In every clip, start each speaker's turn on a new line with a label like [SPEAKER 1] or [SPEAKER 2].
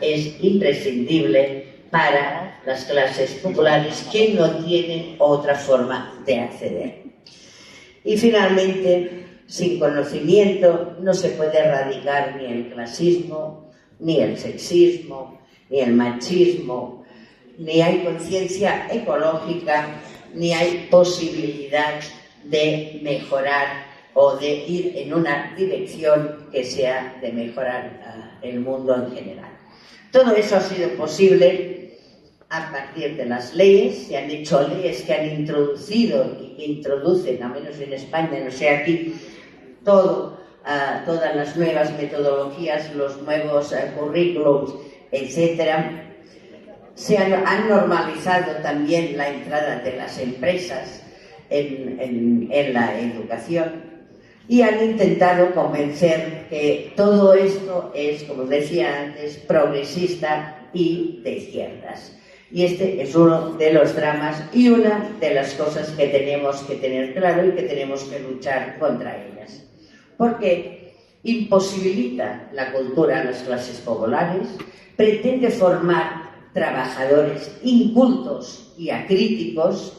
[SPEAKER 1] es imprescindible para las clases populares que no tienen otra forma de acceder. Y finalmente, sin conocimiento no se puede erradicar ni el clasismo, ni el sexismo, ni el machismo, ni hay conciencia ecológica, ni hay posibilidad de mejorar o de ir en una dirección que sea de mejorar el mundo en general. Todo eso ha sido posible a partir de las leyes. Se han hecho leyes que han introducido y que introducen, al menos en España, no sé aquí, todas las nuevas metodologías, los nuevos currículums, etc. Se han normalizado también la entrada de las empresas en la educación y han intentado convencer que todo esto es, como decía antes, progresista y de izquierdas. Y este es uno de los dramas y una de las cosas que tenemos que tener claro y que tenemos que luchar contra ellas. Porque imposibilita la cultura a las clases populares, pretende formar trabajadores incultos y acríticos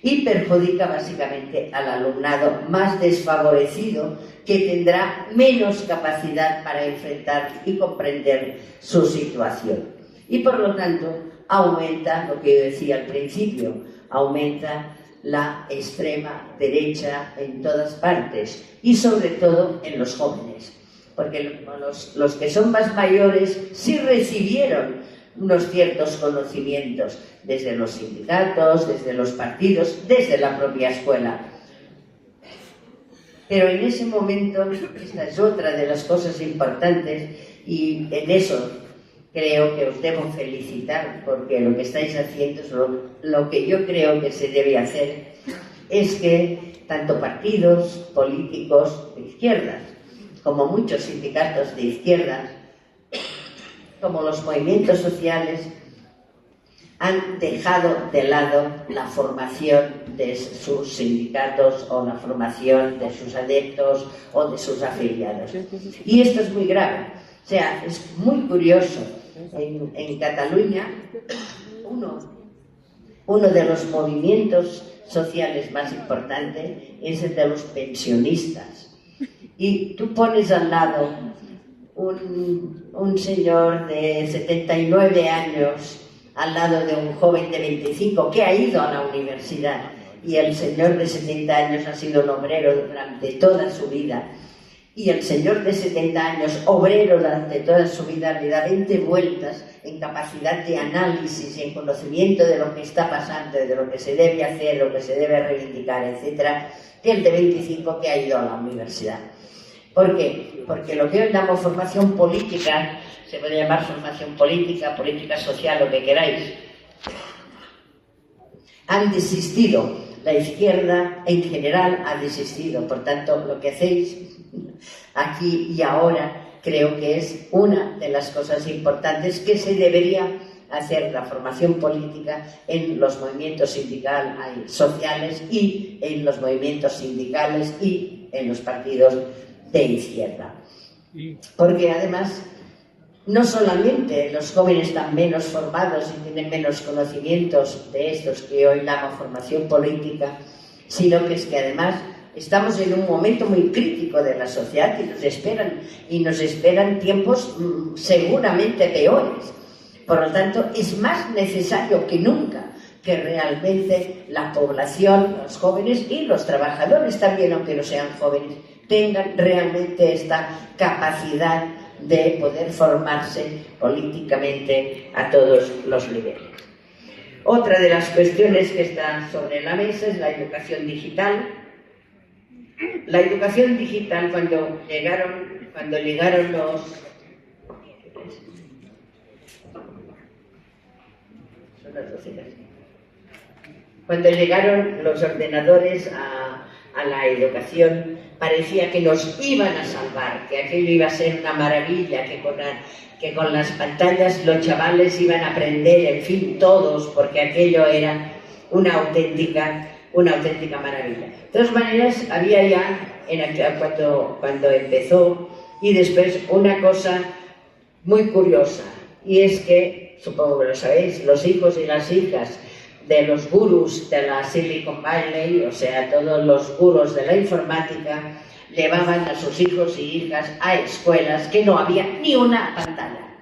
[SPEAKER 1] y perjudica básicamente al alumnado más desfavorecido, que tendrá menos capacidad para enfrentar y comprender su situación. Y por lo tanto aumenta, lo que yo decía al principio, aumenta la extrema derecha en todas partes y sobre todo en los jóvenes, porque los que son más mayores sí recibieron unos ciertos conocimientos desde los sindicatos, desde los partidos, desde la propia escuela. Pero en ese momento, esta es otra de las cosas importantes y en eso creo que os debo felicitar, porque lo que estáis haciendo es lo que yo creo que se debe hacer, es que tanto partidos políticos de izquierdas como muchos sindicatos de izquierdas, como los movimientos sociales, han dejado de lado la formación de sus sindicatos o la formación de sus adeptos o de sus afiliados. Y esto es muy grave. O sea, es muy curioso. En Cataluña, uno de los movimientos sociales más importantes es el de los pensionistas. Y tú pones al lado un señor de 79 años al lado de un joven de 25 que ha ido a la universidad, y el señor de 70 años ha sido un obrero durante toda su vida, y el señor de 70 años, obrero durante toda su vida, le da 20 vueltas en capacidad de análisis y en conocimiento de lo que está pasando, de lo que se debe hacer, lo que se debe reivindicar, etcétera, que el de 25 que ha ido a la universidad. ¿Por qué? Porque lo que hoy llamamos formación política, se puede llamar formación política, política social, lo que queráis, han desistido. La izquierda en general ha desistido. Por tanto, lo que hacéis aquí y ahora creo que es una de las cosas importantes que se debería hacer, la formación política en los movimientos sindicales, sociales y en los movimientos sindicales y en los partidos de izquierda. Porque además no solamente los jóvenes están menos formados y tienen menos conocimientos de estos que hoy llamo formación política, sino que es que además estamos en un momento muy crítico de la sociedad y nos esperan tiempos seguramente peores. Por lo tanto, es más necesario que nunca que realmente la población, los jóvenes y los trabajadores también, aunque no sean jóvenes, tengan realmente esta capacidad de poder formarse políticamente a todos los niveles. Otra de las cuestiones que están sobre la mesa es la educación digital. La educación digital, cuando llegaron los... Son las 12 casi. Cuando llegaron los ordenadores a la educación, parecía que nos iban a salvar, que aquello iba a ser una maravilla, que con las pantallas los chavales iban a aprender, en fin, todos, porque aquello era una auténtica maravilla. De todas maneras, había ya, cuando empezó, y después una cosa muy curiosa, y es que, supongo que lo sabéis, los hijos y las hijas de los gurús de la Silicon Valley, o sea, todos los gurús de la informática, llevaban a sus hijos y hijas a escuelas que no había ni una pantalla.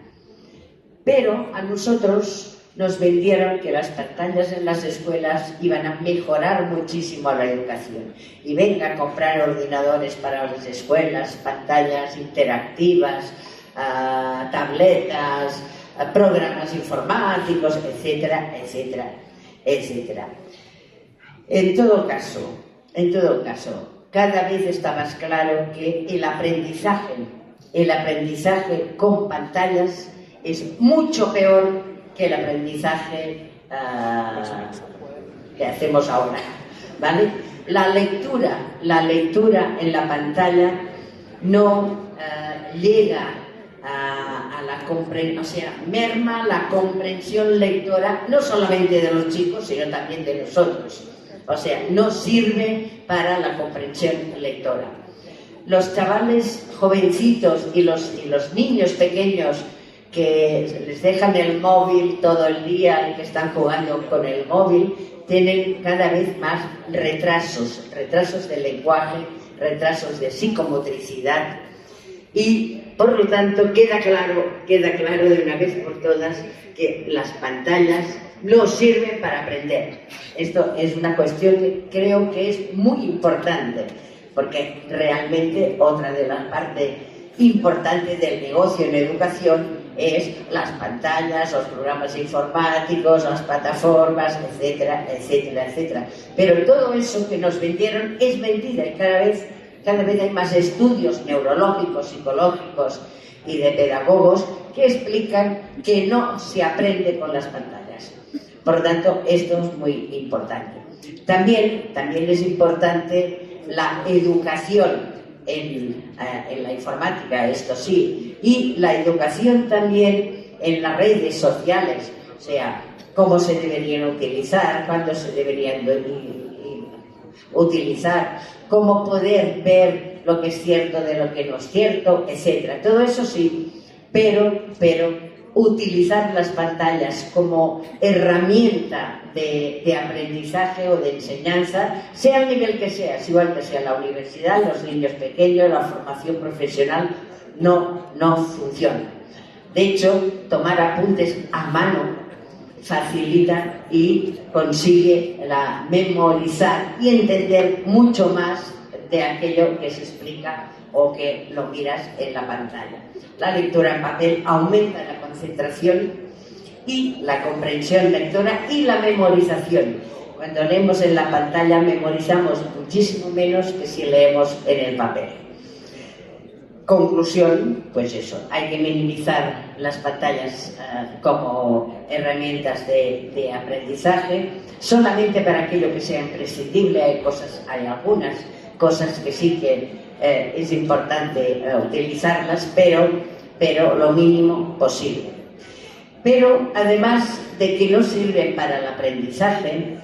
[SPEAKER 1] Pero a nosotros nos vendieron que las pantallas en las escuelas iban a mejorar muchísimo la educación. Y venga a comprar ordenadores para las escuelas, pantallas interactivas, tabletas, programas informáticos, etcétera, etcétera, etcétera. En todo caso, cada vez está más claro que el aprendizaje con pantallas es mucho peor que el aprendizaje que hacemos ahora, ¿vale? La lectura en la pantalla no llega a la comprensión, o sea, merma la comprensión lectora no solamente de los chicos, sino también de nosotros. O sea, no sirve para la comprensión lectora. Los chavales jovencitos y los niños pequeños que les dejan el móvil todo el día y que están jugando con el móvil, tienen cada vez más retrasos de lenguaje, retrasos de psicomotricidad, y por lo tanto queda claro de una vez por todas que las pantallas no sirven para aprender. Esto es una cuestión que creo que es muy importante, porque realmente otra de las partes importantes del negocio en educación es las pantallas, los programas informáticos, las plataformas, etcétera, etcétera, etcétera. Pero todo eso que nos vendieron es mentira, y cada vez hay más estudios neurológicos, psicológicos y de pedagogos que explican que no se aprende con las pantallas. Por lo tanto, esto es muy importante. También es importante la educación en la informática, esto sí, y la educación también en las redes sociales, o sea, cómo se deberían utilizar, cuándo se deberían utilizar, cómo poder ver lo que es cierto de lo que no es cierto, etcétera. Todo eso sí, pero utilizar las pantallas como herramienta de aprendizaje o de enseñanza, sea el nivel que sea, es igual que sea la universidad, los niños pequeños, la formación profesional, no funciona. De hecho, tomar apuntes a mano facilita y consigue memorizar y entender mucho más de aquello que se explica o que lo miras en la pantalla. La lectura en papel aumenta la concentración y la comprensión lectora y la memorización. Cuando leemos en la pantalla memorizamos muchísimo menos que si leemos en el papel. Conclusión, pues eso, hay que minimizar las pantallas como herramientas de aprendizaje, solamente para aquello que sea imprescindible. Hay algunas cosas que sí que es importante utilizarlas, pero lo mínimo posible. Pero además de que no sirven para el aprendizaje,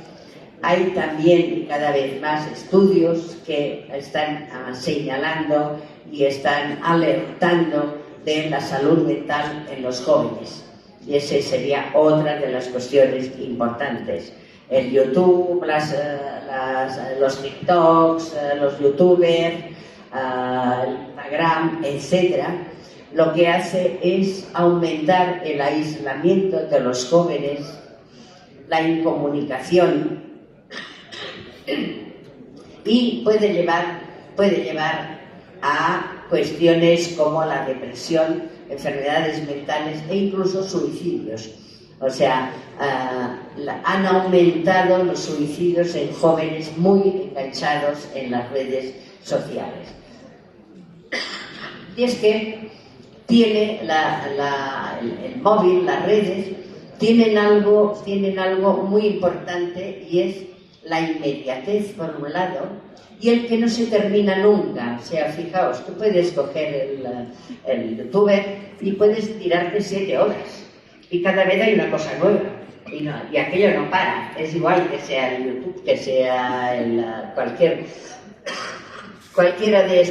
[SPEAKER 1] hay también cada vez más estudios que están señalando y están alertando de la salud mental en los jóvenes. Y esa sería otra de las cuestiones importantes. El YouTube, los TikToks, los YouTubers, Instagram, etcétera, lo que hace es aumentar el aislamiento de los jóvenes, la incomunicación, y puede llevar a cuestiones como la depresión, enfermedades mentales e incluso suicidios. O sea, han aumentado los suicidios en jóvenes muy enganchados en las redes sociales. Y es que tiene el móvil, las redes, tienen algo muy importante, y es la inmediatez por un lado y el que no se termina nunca. O sea, fijaos, tú puedes coger el youtuber y puedes tirarte 7 horas y cada vez hay una cosa nueva y aquello no para. Es igual que sea el YouTube, que sea cualquiera de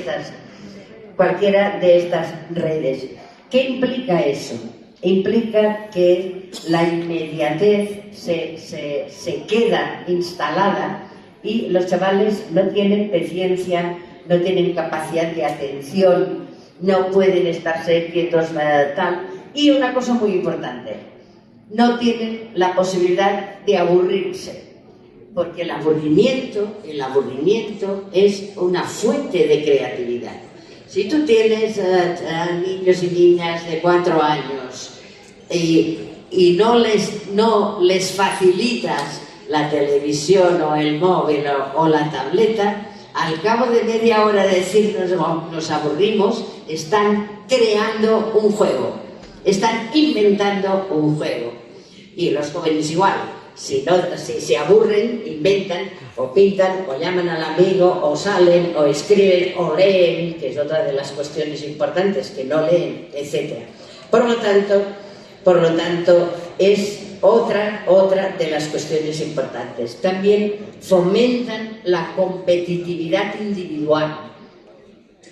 [SPEAKER 1] estas redes. ¿Qué implica eso? implica que la inmediatez se queda instalada y los chavales no tienen paciencia, no tienen capacidad de atención, no pueden estarse quietos, tal. Y una cosa muy importante, no tienen la posibilidad de aburrirse, porque el aburrimiento es una fuente de creatividad. Si tú tienes niños y niñas de 4 años y no les facilitas la televisión o el móvil o la tableta, al cabo de media hora de decirnos nos aburrimos, están creando un juego, están inventando un juego. Y los jóvenes igual, si se aburren, inventan o pintan o llaman al amigo o salen o escriben o leen, que es otra de las cuestiones importantes, que no leen, etc. Por lo tanto, es otra de las cuestiones importantes. También fomentan la competitividad individual.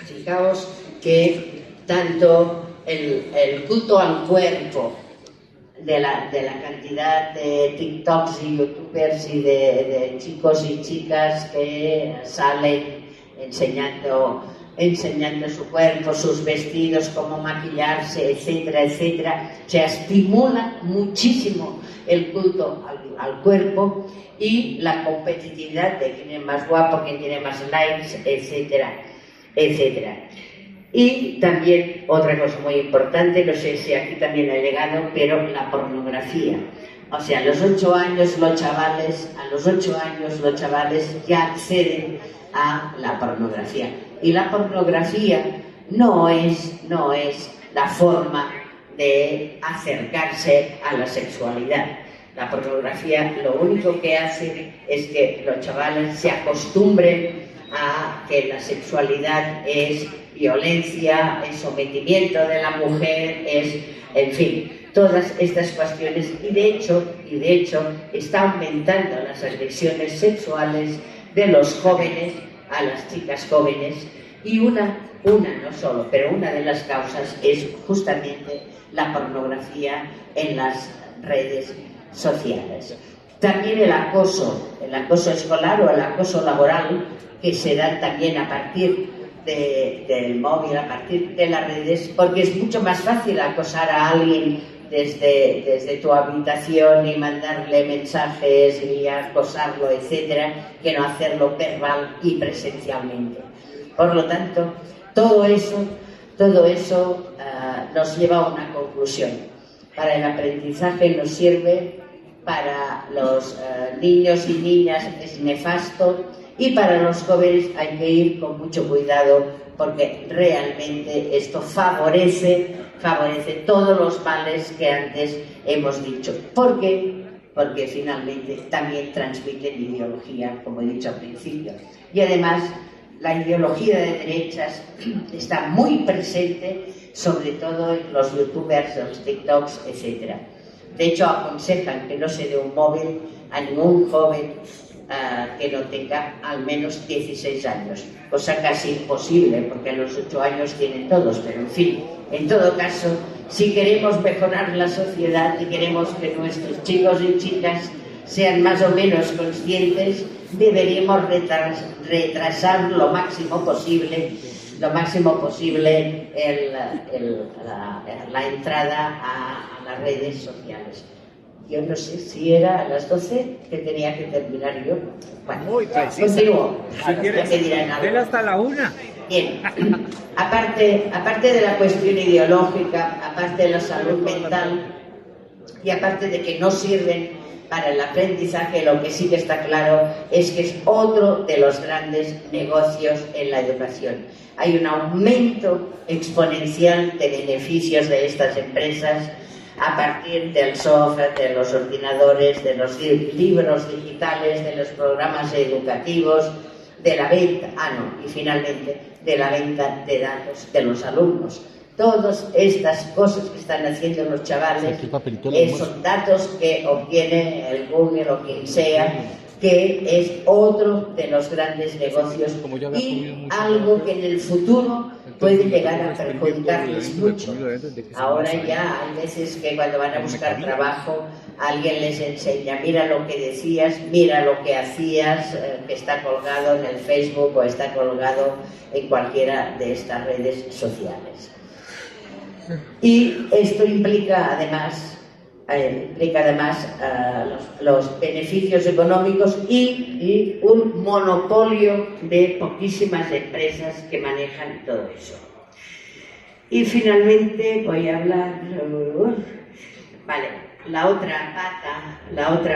[SPEAKER 1] Fijaos que tanto el culto al cuerpo de la cantidad de TikToks y YouTubers y de chicos y chicas que salen enseñando su cuerpo, sus vestidos, cómo maquillarse, etcétera, etcétera. Se estimula muchísimo el culto al cuerpo y la competitividad de quién es más guapo, quién tiene más likes, etcétera, etcétera. Y también otra cosa muy importante, no sé si aquí también ha llegado, pero la pornografía. O sea, a los 8 años los chavales ya acceden a la pornografía. Y la pornografía no es la forma de acercarse a la sexualidad. La pornografía lo único que hace es que los chavales se acostumbren a que la sexualidad es violencia, es sometimiento de la mujer, es, en fin, todas estas cuestiones. Y de hecho está aumentando las agresiones sexuales de los jóvenes a las chicas jóvenes, y una no solo, pero una de las causas es justamente la pornografía en las redes sociales. También el acoso escolar o el acoso laboral, que se da también a partir del móvil, a partir de las redes, porque es mucho más fácil acosar a alguien desde tu habitación y mandarle mensajes y acosarlo, etcétera, que no hacerlo verbal y presencialmente. Por lo tanto, todo eso nos lleva a una conclusión. Para el aprendizaje nos sirve, para los niños y niñas es nefasto, y para los jóvenes hay que ir con mucho cuidado, porque realmente esto favorece todos los males que antes hemos dicho. ¿Por qué? Porque finalmente también transmiten ideología, como he dicho al principio. Y además, la ideología de derechas está muy presente, sobre todo en los youtubers, los TikToks, etc. De hecho, aconsejan que no se dé un móvil a ningún joven que no tenga al menos 16 años, cosa casi imposible, porque a los 8 años tienen todos, pero en fin, en todo caso, si queremos mejorar la sociedad y queremos que nuestros chicos y chicas sean más o menos conscientes, deberíamos retrasar lo máximo posible la entrada a las redes sociales. Yo no sé si era a las 12 que tenía que terminar yo. Bueno, continúo.
[SPEAKER 2] Si quieres, ven hasta la 1.
[SPEAKER 1] Bien, aparte de la cuestión ideológica, aparte de la salud mental y aparte de que no sirven para el aprendizaje, lo que sí que está claro es que es otro de los grandes negocios en la educación. Hay un aumento exponencial de beneficios de estas empresas a partir del software, de los ordenadores, de los libros digitales, de los programas educativos, de la venta, y finalmente de la venta de datos de los alumnos. Todas estas cosas que están haciendo los chavales son datos que obtiene el Google o quien sea, que es otro de los grandes negocios y algo que en el futuro puede llegar a perjudicarles mucho. Ahora ya hay veces que cuando van a buscar trabajo alguien les enseña, mira lo que decías, mira lo que hacías, que está colgado en el Facebook o está colgado en cualquiera de estas redes sociales. Y esto implica además los beneficios económicos y un monopolio de poquísimas empresas que manejan todo eso. Y finalmente voy a hablar... La otra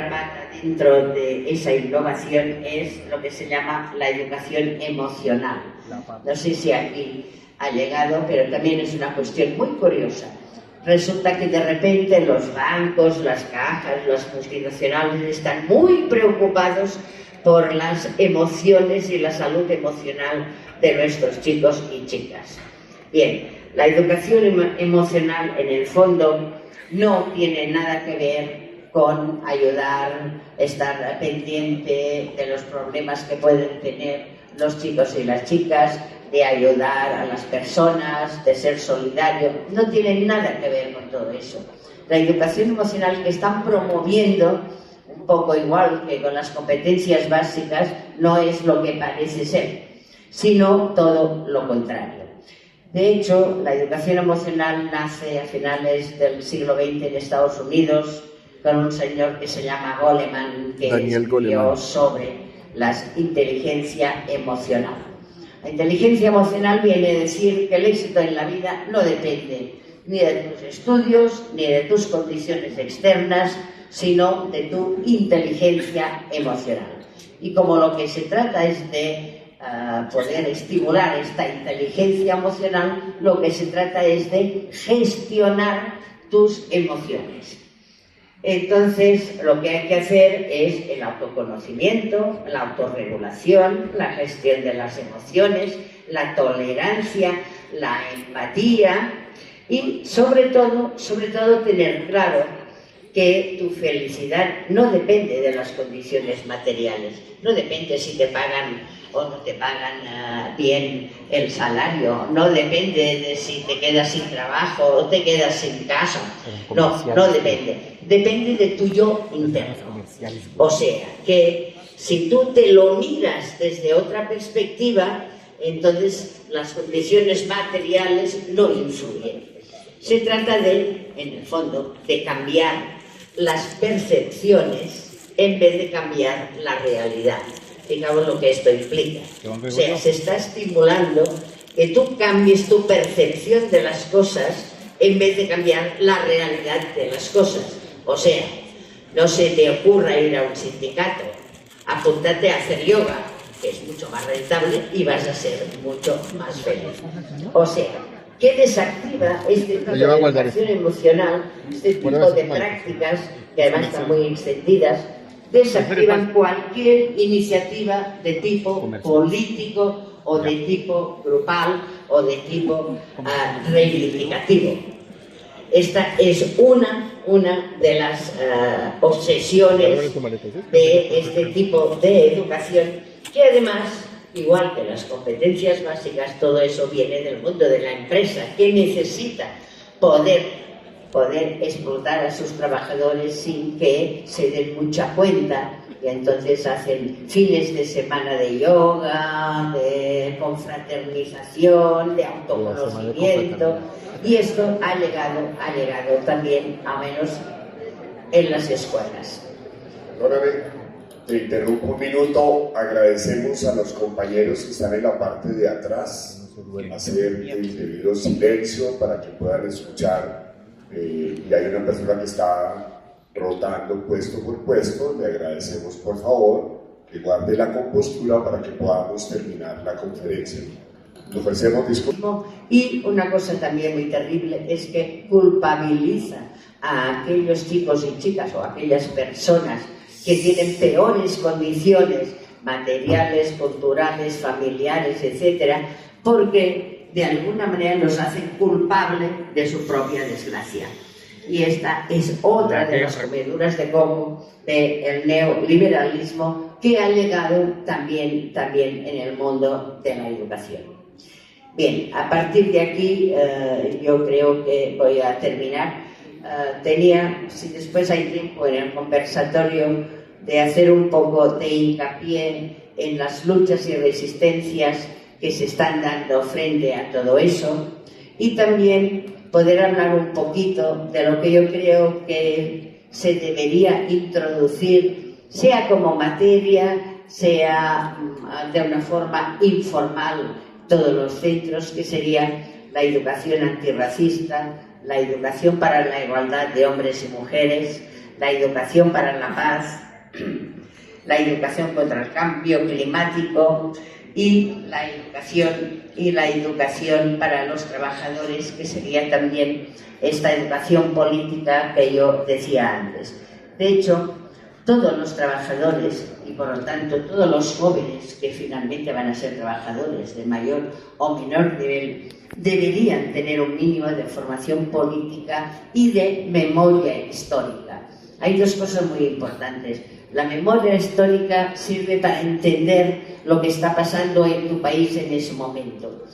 [SPEAKER 1] pata dentro de esa innovación es lo que se llama la educación emocional. No sé si aquí ha llegado, pero también es una cuestión muy curiosa. Resulta que de repente los bancos, las cajas, las multinacionales están muy preocupados por las emociones y la salud emocional de nuestros chicos y chicas. Bien, la educación emocional en el fondo no tiene nada que ver con ayudar, estar pendiente de los problemas que pueden tener los chicos y las chicas, de ayudar a las personas, de ser solidario. No tiene nada que ver con todo eso. La educación emocional que están promoviendo, un poco igual que con las competencias básicas, no es lo que parece ser, sino todo lo contrario. De hecho, la educación emocional nace a finales del siglo XX en Estados Unidos con un señor que se llama Goleman, que escribió sobre la inteligencia emocional. La inteligencia emocional viene a decir que el éxito en la vida no depende ni de tus estudios ni de tus condiciones externas, sino de tu inteligencia emocional. Y como lo que se trata es de poder estimular esta inteligencia emocional, lo que se trata es de gestionar tus emociones. Entonces, lo que hay que hacer es el autoconocimiento, la autorregulación, la gestión de las emociones, la tolerancia, la empatía y, sobre todo tener claro que tu felicidad no depende de las condiciones materiales, no depende si te pagan o no te pagan bien el salario, no depende de si te quedas sin trabajo o te quedas sin casa, no depende, depende de tu yo interno. O sea, que si tú te lo miras desde otra perspectiva, entonces las condiciones materiales no influyen. Se trata de, en el fondo, de cambiar las percepciones en vez de cambiar la realidad. Fijaos lo que esto implica. O sea, se está estimulando que tú cambies tu percepción de las cosas en vez de cambiar la realidad de las cosas. O sea, no se te ocurra ir a un sindicato, apúntate a hacer yoga, que es mucho más rentable y vas a ser mucho más feliz. O sea, que desactiva este tipo de educación emocional, este tipo de prácticas, que además están muy extendidas, desactivan cualquier iniciativa de tipo político o de tipo grupal o de tipo reivindicativo. Esta es una de las obsesiones de este tipo de educación, que además, igual que las competencias básicas, todo eso viene del mundo de la empresa, que necesita poder explotar a sus trabajadores sin que se den mucha cuenta, y entonces hacen fines de semana de yoga, de confraternización, de autoconocimiento, y esto ha llegado también, a menos en las escuelas.
[SPEAKER 3] Perdóname, te interrumpo un minuto. Agradecemos a los compañeros que están en la parte de atrás hacer el debido silencio para que puedan escuchar. Y hay una persona que está rotando puesto por puesto. Le agradecemos, por favor, que guarde la compostura para que podamos terminar la conferencia. Le ofrecemos disculpas.
[SPEAKER 1] Y una cosa también muy terrible es que culpabiliza a aquellos chicos y chicas o a aquellas personas que tienen peores condiciones materiales, culturales, familiares, etcétera, porque de alguna manera los hacen culpables de su propia desgracia. Y esta es otra de las comeduras de coco del neoliberalismo que ha llegado también en el mundo de la educación. Bien, a partir de aquí yo creo que voy a terminar. Si después hay tiempo en el conversatorio, de hacer un poco de hincapié en las luchas y resistencias que se están dando frente a todo eso, y también poder hablar un poquito de lo que yo creo que se debería introducir, sea como materia, sea de una forma informal, todos los centros, que sería la educación antirracista, la educación para la igualdad de hombres y mujeres, la educación para la paz, la educación contra el cambio climático y la educación para los trabajadores, que sería también esta educación política que yo decía antes. De hecho, todos los trabajadores y por lo tanto todos los jóvenes que finalmente van a ser trabajadores de mayor o menor nivel deberían tener un mínimo de formación política y de memoria histórica. Hay dos cosas muy importantes. La memoria histórica sirve para entender lo que está pasando en tu país en ese momento.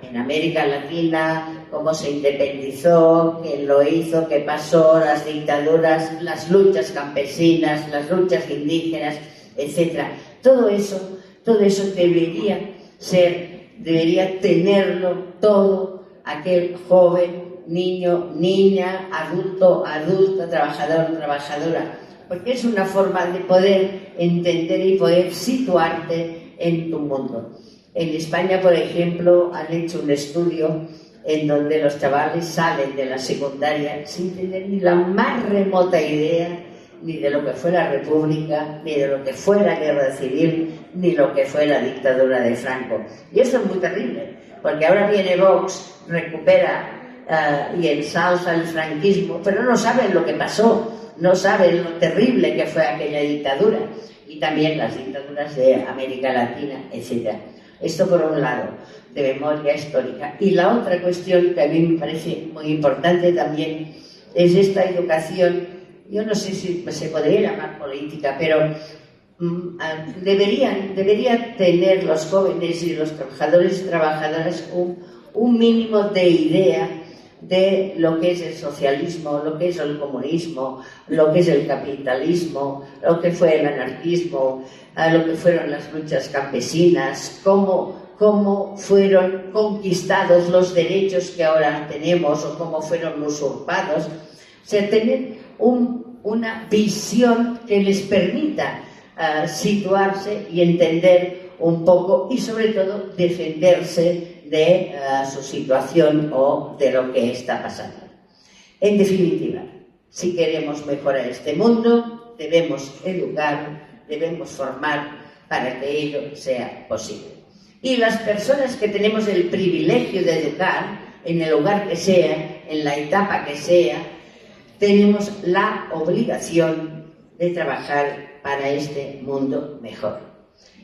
[SPEAKER 1] En América Latina, cómo se independizó, quién lo hizo, qué pasó, las dictaduras, las luchas campesinas, las luchas indígenas, etc. Todo eso debería tenerlo todo aquel joven, niño, niña, adulto, adulta, trabajador, trabajadora, porque es una forma de poder entender y poder situarte en tu mundo. En España, por ejemplo, han hecho un estudio en donde los chavales salen de la secundaria sin tener ni la más remota idea ni de lo que fue la República, ni de lo que fue la Guerra Civil, ni lo que fue la dictadura de Franco. Y eso es muy terrible, porque ahora viene Vox, recupera y ensalza el franquismo, pero no saben lo que pasó, no saben lo terrible que fue aquella dictadura, y también las dictaduras de América Latina, etc. Esto por un lado, de memoria histórica. Y la otra cuestión que a mí me parece muy importante también es esta educación, yo no sé si se podría llamar política, pero deberían tener los jóvenes y los trabajadores y trabajadoras un mínimo de idea de lo que es el socialismo, lo que es el comunismo, lo que es el capitalismo, lo que fue el anarquismo, lo que fueron las luchas campesinas, cómo fueron conquistados los derechos que ahora tenemos o cómo fueron usurpados. O sea, tener una visión que les permita situarse y entender un poco y sobre todo defenderse de su situación o de lo que está pasando. En definitiva, si queremos mejorar este mundo, debemos educar, debemos formar para que ello sea posible. Y las personas que tenemos el privilegio de educar, en el lugar que sea, en la etapa que sea, tenemos la obligación de trabajar para este mundo mejor.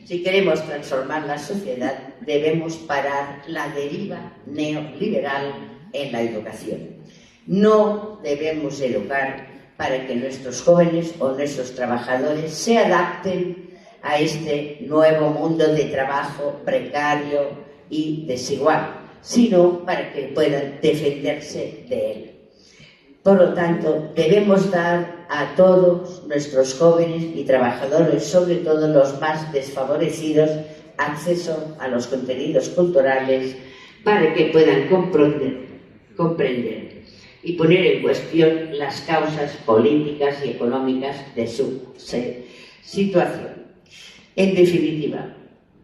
[SPEAKER 1] Si queremos transformar la sociedad, debemos parar la deriva neoliberal en la educación. No debemos educar para que nuestros jóvenes o nuestros trabajadores se adapten a este nuevo mundo de trabajo precario y desigual, sino para que puedan defenderse de él. Por lo tanto, debemos dar a todos nuestros jóvenes y trabajadores, sobre todo los más desfavorecidos, acceso a los contenidos culturales para que puedan comprender y poner en cuestión las causas políticas y económicas de su situación. En definitiva,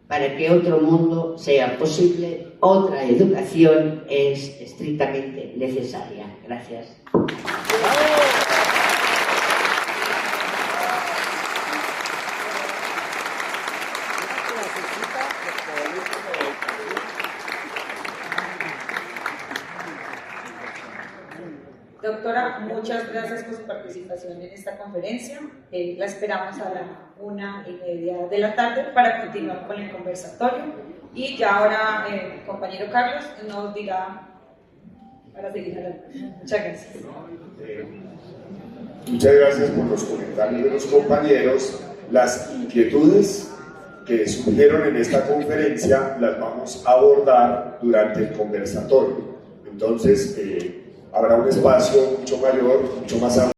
[SPEAKER 1] para que otro mundo sea posible, otra educación es estrictamente necesaria. Gracias.
[SPEAKER 4] Doctora, muchas gracias por su participación en esta conferencia. La esperamos a la 1:30 de la tarde para continuar con el conversatorio. Y ya ahora el compañero Carlos nos dirá para seguir adelante. Muchas gracias.
[SPEAKER 3] Muchas gracias por los comentarios de los compañeros. Las inquietudes que surgieron en esta conferencia las vamos a abordar durante el conversatorio. Entonces, habrá un espacio mucho mayor, mucho más amplio.